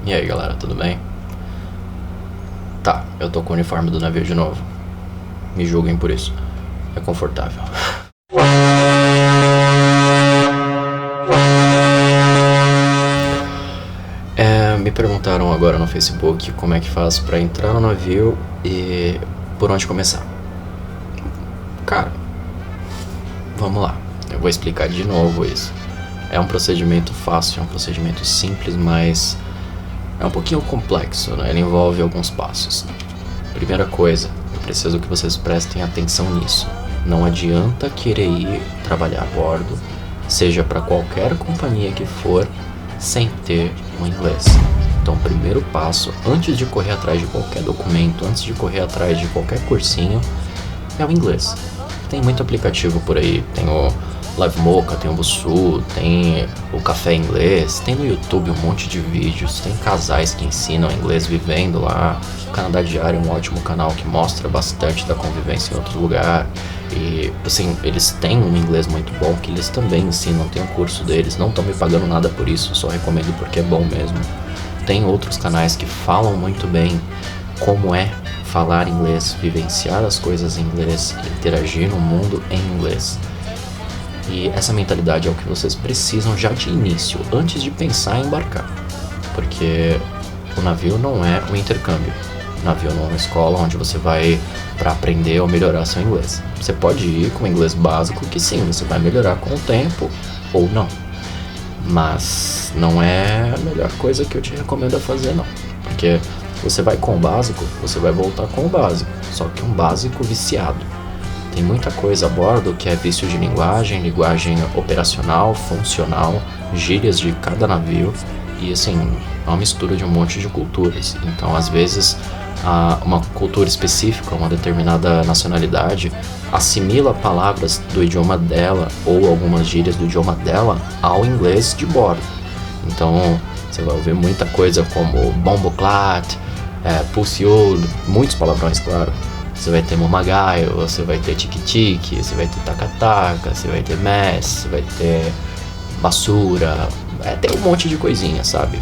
E aí galera, tudo bem? Tá, eu tô com o uniforme do navio de novo. Me julguem por isso. É confortável. Me perguntaram agora no Facebook como é que faz pra entrar no navio e por onde começar. Cara, vamos lá. Eu vou explicar de novo isso. É um procedimento fácil, é um procedimento simples, mas é um pouquinho complexo, né? Ele envolve alguns passos. Primeira coisa, eu preciso que vocês prestem atenção nisso. Não adianta querer ir trabalhar a bordo, seja para qualquer companhia que for, sem ter o inglês. Então, o primeiro passo, antes de correr atrás de qualquer documento, antes de correr atrás de qualquer cursinho, é o inglês. Tem muito aplicativo por aí, tem o Live Mocha, tem o Busuu, tem o Café Inglês, tem no YouTube um monte de vídeos, tem casais que ensinam inglês vivendo lá. O Canadá Diário é um ótimo canal que mostra bastante da convivência em outro lugar. E assim, eles têm um inglês muito bom que eles também ensinam, tem um curso deles, não estão me pagando nada por isso, só recomendo porque é bom mesmo. Tem outros canais que falam muito bem como é falar inglês, vivenciar as coisas em inglês, interagir no mundo em inglês. E essa mentalidade é o que vocês precisam já de início, antes de pensar em embarcar. Porque o navio não é um intercâmbio. O navio não é uma escola onde você vai para aprender ou melhorar seu inglês. Você pode ir com inglês básico, que sim, você vai melhorar com o tempo ou não. Mas não é a melhor coisa que eu te recomendo a fazer, não. Porque você vai com o básico, você vai voltar com o básico. Só que um básico viciado. Tem muita coisa a bordo que é vício de linguagem, linguagem operacional, funcional, gírias de cada navio. E assim, é uma mistura de um monte de culturas. Então, às vezes, uma cultura específica, uma determinada nacionalidade, assimila palavras do idioma dela ou algumas gírias do idioma dela ao inglês de bordo. Então, você vai ouvir muita coisa como bomboclat, pussiol, muitos palavrões, claro. Você vai ter momagaio, você vai ter tique-tique, você vai ter taca-taca, você vai ter mess, você vai ter basura, tem um monte de coisinha, sabe?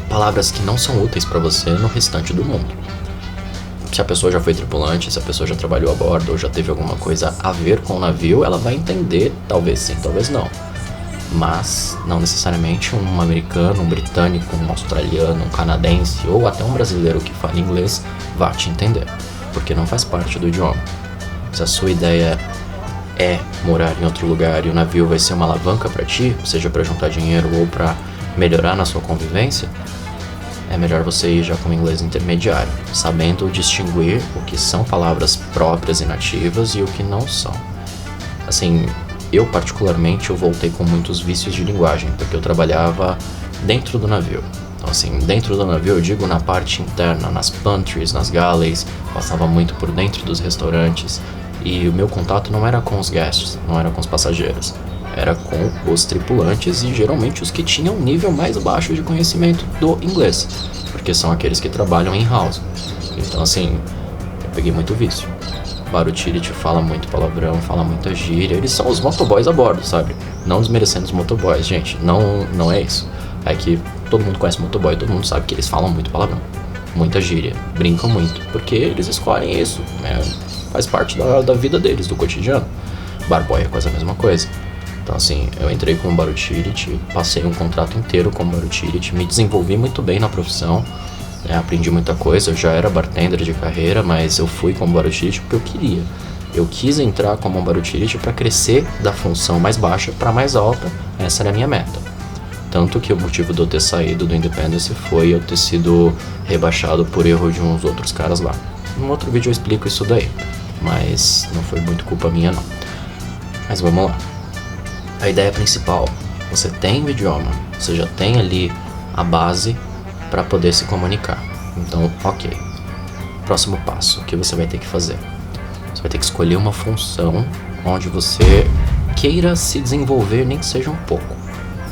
Palavras que não são úteis pra você no restante do mundo. Se a pessoa já foi tripulante, se a pessoa já trabalhou a bordo ou já teve alguma coisa a ver com o navio, ela vai entender, talvez sim, talvez não. Mas não necessariamente um americano, um britânico, um australiano, um canadense ou até um brasileiro que fala inglês vai te entender, porque não faz parte do idioma. Se a sua ideia é morar em outro lugar e o navio vai ser uma alavanca para ti, seja para juntar dinheiro ou para melhorar na sua convivência, é melhor você ir já com inglês intermediário, sabendo distinguir o que são palavras próprias e nativas e o que não são. Assim, eu particularmente eu voltei com muitos vícios de linguagem, porque eu trabalhava dentro do navio. Então assim, dentro do navio eu digo na parte interna, nas pantries, nas galleys, passava muito por dentro dos restaurantes e o meu contato não era com os guests, não era com os passageiros, era com os tripulantes e geralmente os que tinham um nível mais baixo de conhecimento do inglês, porque são aqueles que trabalham em house. Então assim, eu peguei muito vício. Barutility fala muito palavrão, fala muita gíria, eles são os motoboys a bordo, sabe? Não desmerecendo os motoboys, gente, não é isso. É que todo mundo conhece motoboy, todo mundo sabe que eles falam muito palavrão, muita gíria, brincam muito, porque eles escolhem isso, né? Faz parte da vida deles, do cotidiano. Barboy é quase a mesma coisa. Então assim, eu entrei com o Barutility, passei um contrato inteiro com o Barutility, me desenvolvi muito bem na profissão, né? Aprendi muita coisa, eu já era bartender de carreira, mas eu fui com o Barutility porque eu queria. Eu quis entrar como um Barutility para crescer da função mais baixa para mais alta, essa era a minha meta. Tanto que o motivo de eu ter saído do Independence foi eu ter sido rebaixado por erro de uns outros caras lá. Num outro vídeo eu explico isso daí, mas não foi muito culpa minha não. Mas vamos lá. A ideia principal, você tem o idioma, você já tem ali a base para poder se comunicar. Então, ok. Próximo passo, o que você vai ter que fazer? Você vai ter que escolher uma função onde você queira se desenvolver, nem que seja um pouco.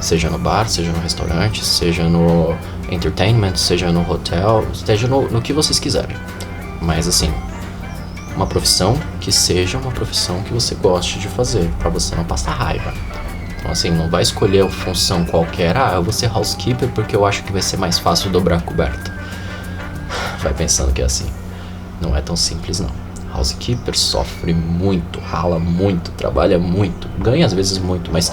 Seja no bar, seja no restaurante, seja no entertainment, seja no hotel, seja no que vocês quiserem. Mas assim, uma profissão que seja uma profissão que você goste de fazer, para você não passar raiva. Então assim, não vai escolher uma função qualquer. Eu vou ser housekeeper porque eu acho que vai ser mais fácil dobrar a coberta. Vai pensando que é assim. Não é tão simples não. Housekeeper sofre muito, rala muito, trabalha muito, ganha às vezes muito, mas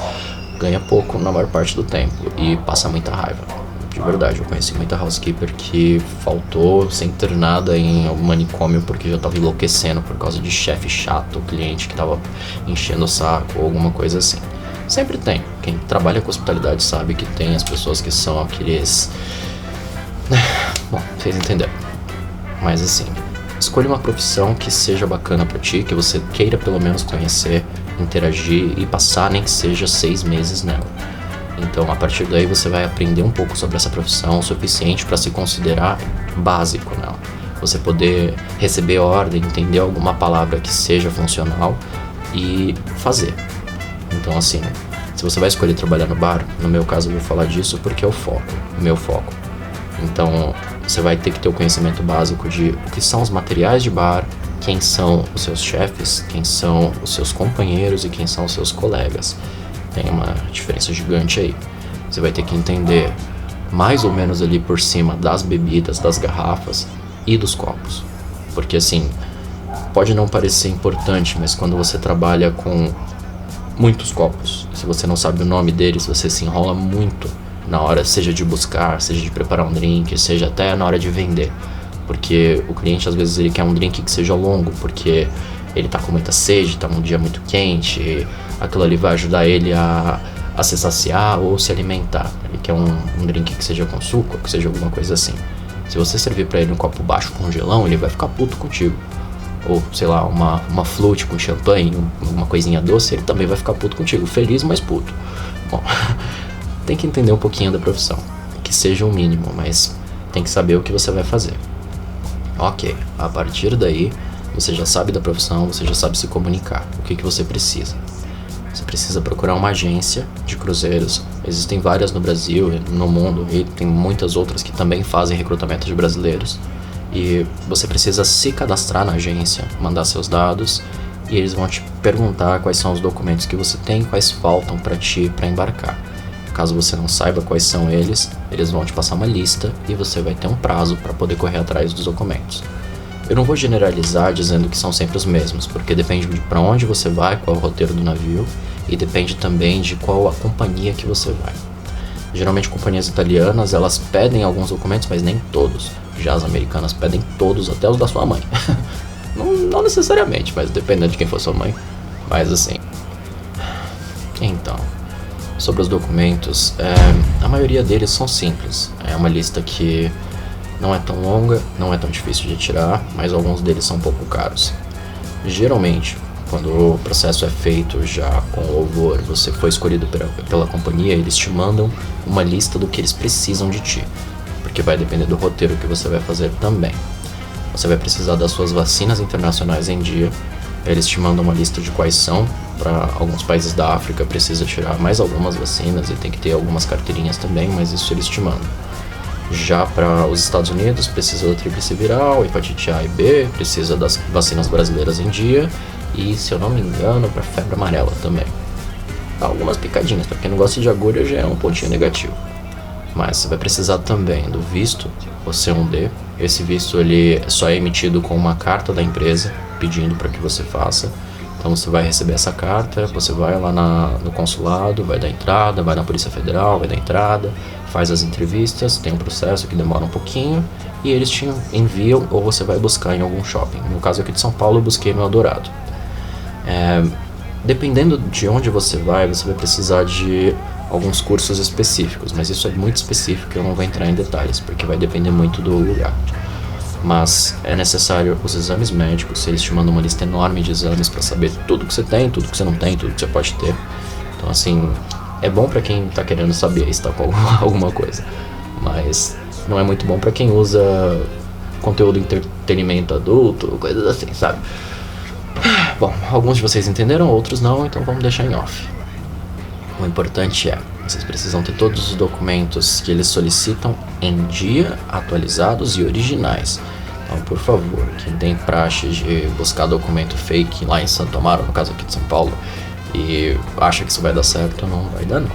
ganha pouco na maior parte do tempo e passa muita raiva. De verdade, eu conheci muita housekeeper que faltou ser internada em algum manicômio porque já tava enlouquecendo por causa de chefe chato, cliente que tava enchendo o saco ou alguma coisa assim. Sempre tem. Quem trabalha com hospitalidade sabe que tem as pessoas que são aqueles... Bom, vocês entenderam. Mas assim, escolha uma profissão que seja bacana pra ti, que você queira pelo menos conhecer, interagir e passar nem que seja 6 meses nela. Então, a partir daí você vai aprender um pouco sobre essa profissão, o suficiente para se considerar básico nela. Você poder receber ordem, entender alguma palavra que seja funcional e fazer. Então, assim, se você vai escolher trabalhar no bar, no meu caso eu vou falar disso porque é o meu foco. Então, você vai ter que ter o conhecimento básico de o que são os materiais de bar, quem são os seus chefes, quem são os seus companheiros e quem são os seus colegas. Tem uma diferença gigante aí. Você vai ter que entender mais ou menos ali por cima das bebidas, das garrafas e dos copos. Porque assim, pode não parecer importante, mas quando você trabalha com muitos copos, se você não sabe o nome deles, você se enrola muito na hora, seja de buscar, seja de preparar um drink, seja até na hora de vender. Porque o cliente às vezes ele quer um drink que seja longo, porque ele tá com muita sede, tá num dia muito quente, aquilo ali vai ajudar ele a se saciar ou se alimentar. Ele quer um drink que seja com suco, que seja alguma coisa assim. Se você servir pra ele um copo baixo com gelão, ele vai ficar puto contigo. Ou, sei lá, uma flute com champanhe, uma coisinha doce, ele também vai ficar puto contigo. Feliz, mas puto. Bom, tem que entender um pouquinho da profissão. Que seja o mínimo, mas tem que saber o que você vai fazer. Ok, a partir daí, você já sabe da profissão, você já sabe se comunicar. O que você precisa? Você precisa procurar uma agência de cruzeiros. Existem várias no Brasil, no mundo, e tem muitas outras que também fazem recrutamento de brasileiros. E você precisa se cadastrar na agência, mandar seus dados, e eles vão te perguntar quais são os documentos que você tem, quais faltam para ti para embarcar. Caso você não saiba quais são eles vão te passar uma lista e você vai ter um prazo para poder correr atrás dos documentos. Eu não vou generalizar dizendo que são sempre os mesmos, porque depende de para onde você vai, qual é o roteiro do navio, e depende também de qual a companhia que você vai. Geralmente companhias italianas, elas pedem alguns documentos, mas nem todos. Já as americanas pedem todos, até os da sua mãe. não necessariamente, mas dependendo de quem for sua mãe. Mas assim... Então, sobre os documentos, a maioria deles são simples. É uma lista que não é tão longa, não é tão difícil de tirar, mas alguns deles são um pouco caros. Geralmente, quando o processo é feito já com louvor, você foi escolhido pela companhia, eles te mandam uma lista do que eles precisam de ti, porque vai depender do roteiro que você vai fazer também. Você vai precisar das suas vacinas internacionais em dia, eles te mandam uma lista de quais são. Para alguns países da África precisa tirar mais algumas vacinas e tem que ter algumas carteirinhas também, mas isso eles te mandam. Já para os Estados Unidos precisa da tríplice viral, hepatite A e B, precisa das vacinas brasileiras em dia e, se eu não me engano, para febre amarela também. Algumas picadinhas, para quem não gosta de agulha já é um pontinho negativo. Mas você vai precisar também do visto, o C1D. Esse visto ele só é emitido com uma carta da empresa pedindo para que você faça. Então você vai receber essa carta, você vai lá no consulado, vai dar entrada, vai na Polícia Federal, vai dar entrada, faz as entrevistas, tem um processo que demora um pouquinho e eles te enviam ou você vai buscar em algum shopping. No caso aqui de São Paulo eu busquei no Eldorado. Dependendo de onde você vai precisar de alguns cursos específicos, mas isso é muito específico e eu não vou entrar em detalhes, porque vai depender muito do lugar. Mas é necessário os exames médicos, eles te mandam uma lista enorme de exames para saber tudo que você tem, tudo que você não tem, tudo que você pode ter. Então assim, é bom para quem tá querendo saber se tá com alguma coisa, mas não é muito bom para quem usa conteúdo de entretenimento adulto, coisas assim, sabe? Bom, alguns de vocês entenderam, outros não, então vamos deixar em off. O importante é, vocês precisam ter todos os documentos que eles solicitam em dia, atualizados e originais. Então, por favor, quem tem praxe de buscar documento fake lá em Santo Amaro, no caso aqui de São Paulo, e acha que isso vai dar certo, não vai dar não.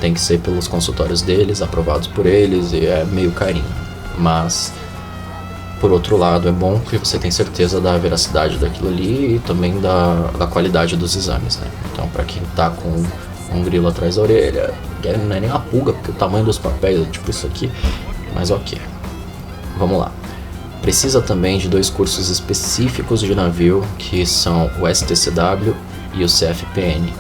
Tem que ser pelos consultórios deles, aprovados por eles, e é meio carinho. Mas, por outro lado, é bom que você tem certeza da veracidade daquilo ali e também da qualidade dos exames, né? Então, pra quem tá com um grilo atrás da orelha, não é nem uma pulga, porque o tamanho dos papéis é tipo isso aqui, mas ok. Vamos lá. Precisa também de 2 cursos específicos de navio, que são o STCW e o CFPN.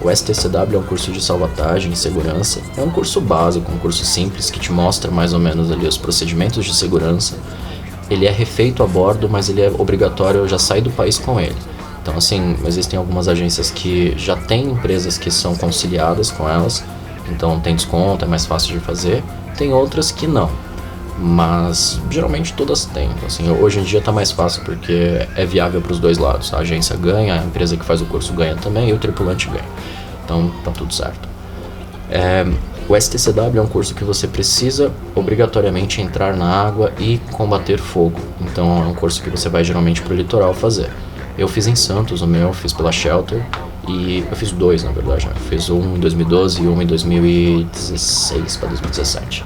O STCW é um curso de salvatagem e segurança, é um curso básico, um curso simples que te mostra mais ou menos ali os procedimentos de segurança. Ele é refeito a bordo, mas ele é obrigatório já sair do país com ele. Então assim, existem algumas agências que já têm empresas que são conciliadas com elas, então tem desconto, é mais fácil de fazer. Tem outras que não, mas geralmente todas têm. Assim, hoje em dia está mais fácil porque é viável para os dois lados. A agência ganha, a empresa que faz o curso ganha também e o tripulante ganha. Então tá tudo certo. O STCW é um curso que você precisa obrigatoriamente entrar na água e combater fogo. Então é um curso que você vai geralmente para o litoral fazer. Eu fiz em Santos, o meu, fiz pela Shelter. E eu fiz 2 na verdade, né? Eu fiz um em 2012 e um em 2016 para 2017.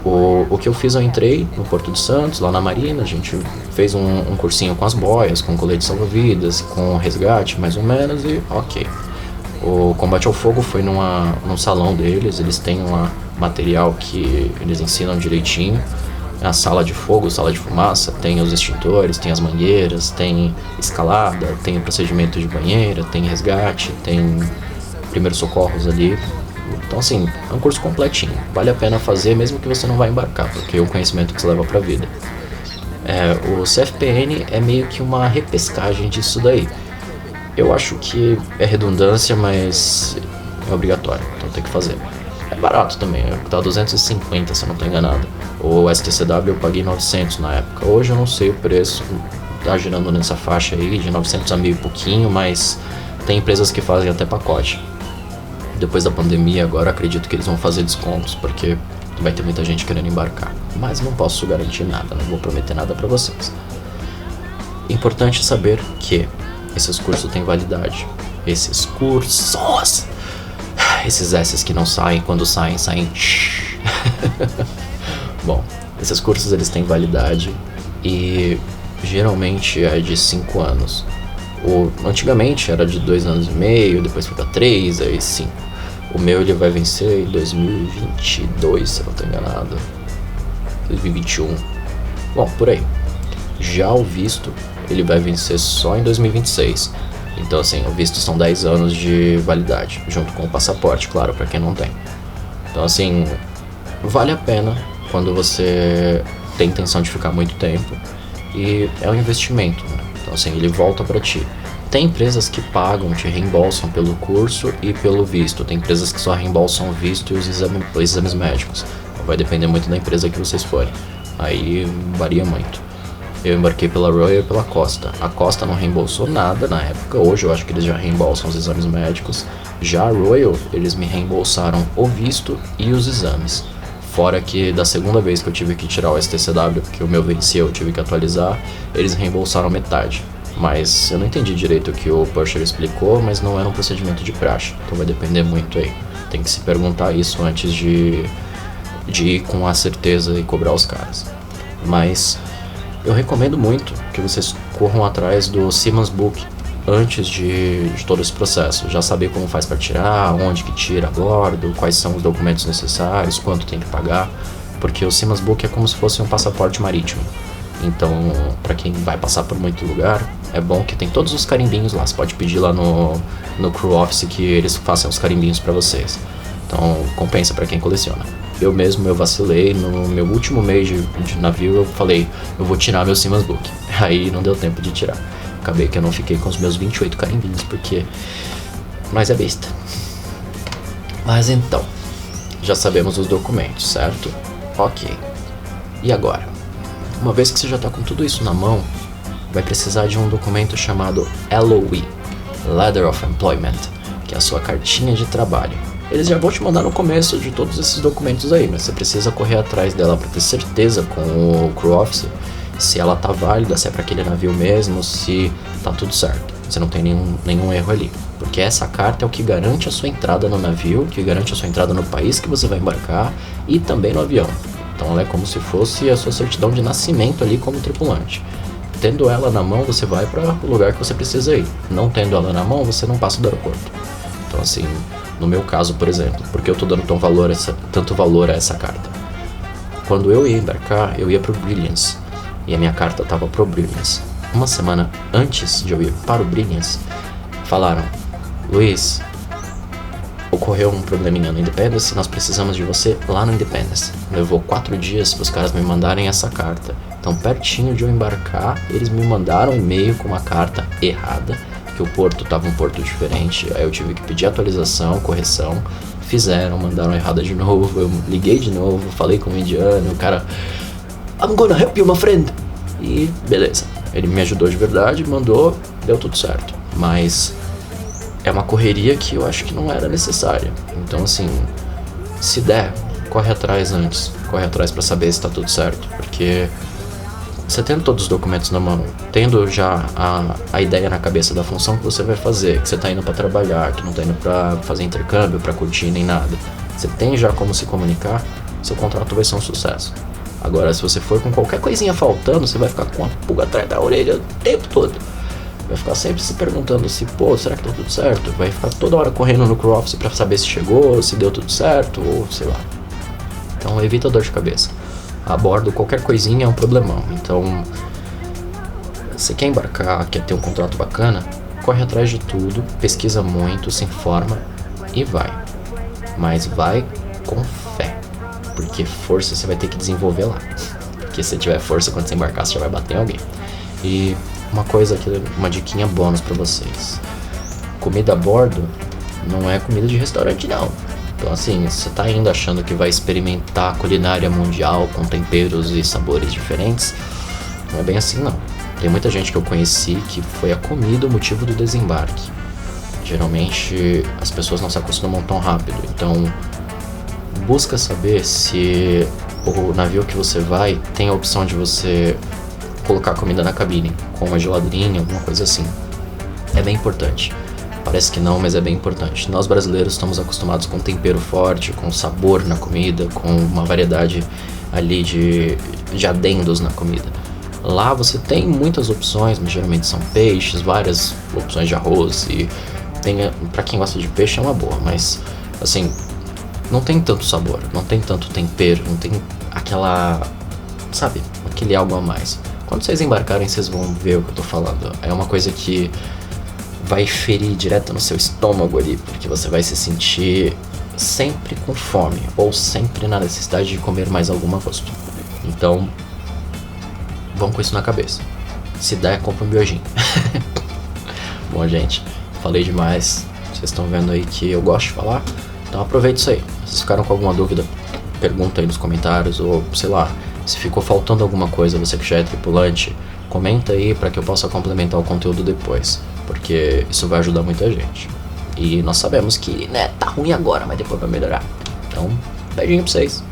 O que eu fiz, eu entrei no Porto de Santos, lá na Marina, a gente fez um cursinho com as boias, com colete salva-vidas, com resgate, mais ou menos, e ok. O combate ao fogo foi num salão deles, eles têm um material que eles ensinam direitinho. A sala de fogo, sala de fumaça, tem os extintores, tem as mangueiras, tem escalada, tem o procedimento de banheira, tem resgate, tem primeiros socorros ali. Então assim, é um curso completinho, vale a pena fazer mesmo que você não vá embarcar, porque é o conhecimento que você leva pra vida. O CFPN é meio que uma repescagem disso daí. Eu acho que é redundância, mas é obrigatório, então tem que fazer. É barato também, tá 250 se eu não tô enganado. O STCW eu paguei 900 na época, hoje eu não sei o preço, tá girando nessa faixa aí de 900 a 1000 e pouquinho, mas tem empresas que fazem até pacote. Depois da pandemia agora acredito que eles vão fazer descontos, porque vai ter muita gente querendo embarcar. Mas não posso garantir nada, não vou prometer nada pra vocês. Importante saber que esses cursos têm validade. Esses cursos... Esses S's que não saem, quando saem. Bom, esses cursos eles têm validade e geralmente é de 5 anos. Antigamente era de 2 anos e meio, depois foi pra 3, aí 5. O meu ele vai vencer em 2022, se eu não tô enganado. 2021. Bom, por aí. Já o visto, ele vai vencer só em 2026. Então assim, o visto são 10 anos de validade, junto com o passaporte, claro, pra quem não tem. Então assim, vale a pena quando você tem intenção de ficar muito tempo. E é um investimento, né? Então assim, ele volta pra ti. Tem empresas que pagam, te reembolsam pelo curso e pelo visto. Tem empresas que só reembolsam o visto e os exames médicos. Vai depender muito da empresa que vocês forem. Aí varia muito. Eu embarquei pela Royal e pela Costa. A Costa não reembolsou nada na época. Hoje eu acho que eles já reembolsam os exames médicos. Já a Royal, eles me reembolsaram o visto e os exames. Fora que da segunda vez que eu tive que tirar o STCW, porque o meu venceu, eu tive que atualizar, eles reembolsaram metade. Mas eu não entendi direito o que o Pusher explicou, mas não era um procedimento de praxe. Então vai depender muito aí. Tem que se perguntar isso antes de ir com a certeza e cobrar os caras. Mas eu recomendo muito que vocês corram atrás do Seaman's Book antes de todo esse processo. Já saber como faz para tirar, onde que tira a bordo, quais são os documentos necessários, quanto tem que pagar. Porque o Seaman's Book é como se fosse um passaporte marítimo. Então, para quem vai passar por muito lugar, é bom que tem todos os carimbinhos lá. Você pode pedir lá no Crew Office que eles façam os carimbinhos para vocês. Então, compensa para quem coleciona. Eu vacilei, no meu último mês de navio eu falei, eu vou tirar meu Seaman's Book. Aí não deu tempo de tirar. Acabei que eu não fiquei com os meus 28 carimbinhos, porque... Mas é besta. Mas então, já sabemos os documentos, certo? Ok. E agora? Uma vez que você já está com tudo isso na mão, vai precisar de um documento chamado LOE, Letter of Employment, que é a sua cartinha de trabalho. Eles já vão te mandar no começo de todos esses documentos aí, mas você precisa correr atrás dela para ter certeza com o Crew Office se ela tá válida, se é para aquele navio mesmo, se tá tudo certo, se não tem nenhum erro ali. Porque essa carta é o que garante a sua entrada no navio, que garante a sua entrada no país que você vai embarcar e também no avião. Então ela é como se fosse a sua certidão de nascimento ali como tripulante. Tendo ela na mão, você vai para o lugar que você precisa ir. Não tendo ela na mão, você não passa do aeroporto. Então assim, no meu caso, por exemplo, porque eu tô dando tanto valor a essa carta? Quando eu ia embarcar, eu ia pro Brilliance. E a minha carta tava pro Brilliance. Uma semana antes de eu ir para o Brilliance, falaram: Luiz, ocorreu um probleminha no Independence, nós precisamos de você lá no Independence. Levou 4 dias para os caras me mandarem essa carta. Então, pertinho de eu embarcar, eles me mandaram um e-mail com uma carta errada, que o porto estava um porto diferente. Aí eu tive que pedir atualização, correção. Fizeram, mandaram errada de novo. Eu liguei de novo, falei com o indiano, o cara: I'm gonna help you, my friend. E beleza, ele me ajudou de verdade, mandou, deu tudo certo. Mas é uma correria que eu acho que não era necessária. Então assim, se der, corre atrás antes. Corre atrás pra saber se tá tudo certo. Porque você tendo todos os documentos na mão, tendo já a ideia na cabeça da função que você vai fazer, que você tá indo pra trabalhar, que não tá indo pra fazer intercâmbio, pra curtir nem nada, você tem já como se comunicar, seu contrato vai ser um sucesso. Agora, se você for com qualquer coisinha faltando, você vai ficar com a pulga atrás da orelha o tempo todo. Vai ficar sempre se perguntando se, pô, será que tá tudo certo? Vai ficar toda hora correndo no crew office pra saber se chegou, se deu tudo certo, ou sei lá. Então evita dor de cabeça. A bordo, qualquer coisinha é um problemão. Então, você quer embarcar, quer ter um contrato bacana, corre atrás de tudo, pesquisa muito, se informa e vai. Mas vai com fé. Porque força você vai ter que desenvolver lá. Porque se tiver força, quando você embarcar, você já vai bater em alguém. E uma diquinha bônus pra vocês. Comida a bordo não é comida de restaurante, não. Então assim, você tá indo achando que vai experimentar a culinária mundial com temperos e sabores diferentes, não é bem assim não. Tem muita gente que eu conheci que foi a comida o motivo do desembarque. Geralmente as pessoas não se acostumam tão rápido, então busca saber se o navio que você vai tem a opção de você colocar comida na cabine, com uma geladeirinha, alguma coisa assim. É bem importante. Parece que não, mas é bem importante. Nós brasileiros estamos acostumados com tempero forte, com sabor na comida, com uma variedade ali de adendos na comida. Lá você tem muitas opções, mas geralmente são peixes, várias opções de arroz e pra quem gosta de peixe é uma boa, mas assim, não tem tanto sabor, não tem tanto tempero, não tem aquele algo a mais. Quando vocês embarcarem, vocês vão ver o que eu tô falando. É uma coisa que vai ferir direto no seu estômago ali, porque você vai se sentir sempre com fome, ou sempre na necessidade de comer mais alguma coisa. Então, vão com isso na cabeça. Se der, compra um miojinho. Bom, gente, falei demais. Vocês estão vendo aí que eu gosto de falar, então aproveita isso aí. Se vocês ficaram com alguma dúvida, pergunta aí nos comentários, ou sei lá, se ficou faltando alguma coisa, você que já é tripulante, comenta aí para que eu possa complementar o conteúdo depois, porque isso vai ajudar muita gente. E nós sabemos que, né, tá ruim agora, mas depois vai melhorar. Então, beijinho pra vocês.